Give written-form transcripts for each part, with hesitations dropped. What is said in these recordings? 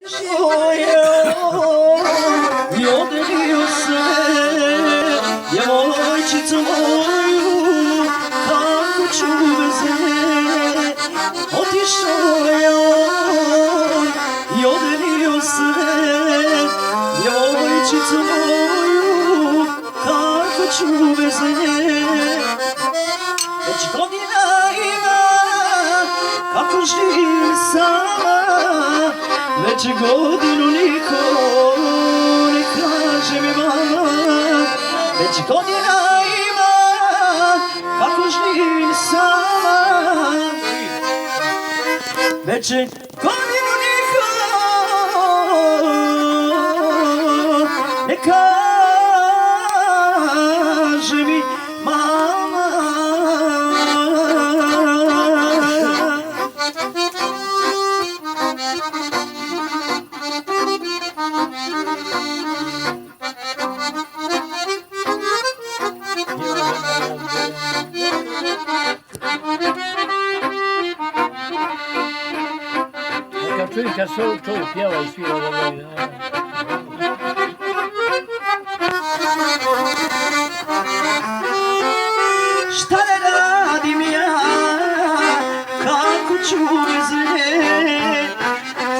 I odelio se djevojčicu moju, kako ću bez nje. Otišao je on i odelio se djevojčicu moju, kako ću bez nje. Već godina ima kako živim sama, već godinu niko ne kaže mi mama. Već godina ima kako živim sama, već godinu niko ne kaže mi mama. Čujka čuj, pjeva i svira da voli. Šta ne radim ja, kako ću bez nje.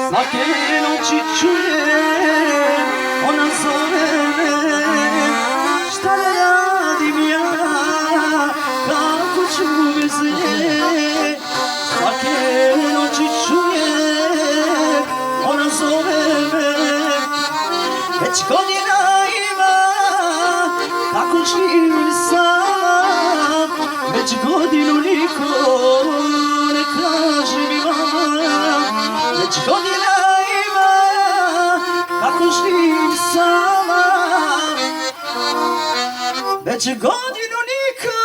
Svake noći čujem, ona zove me. Šta ne radim ja, kako ću bez nje. Svake noći čujem, ona zove me. Već godina ima kako živim sama, već godinu niko ne kaže mi mama. Već godina ima kako živim sama, već godinu niko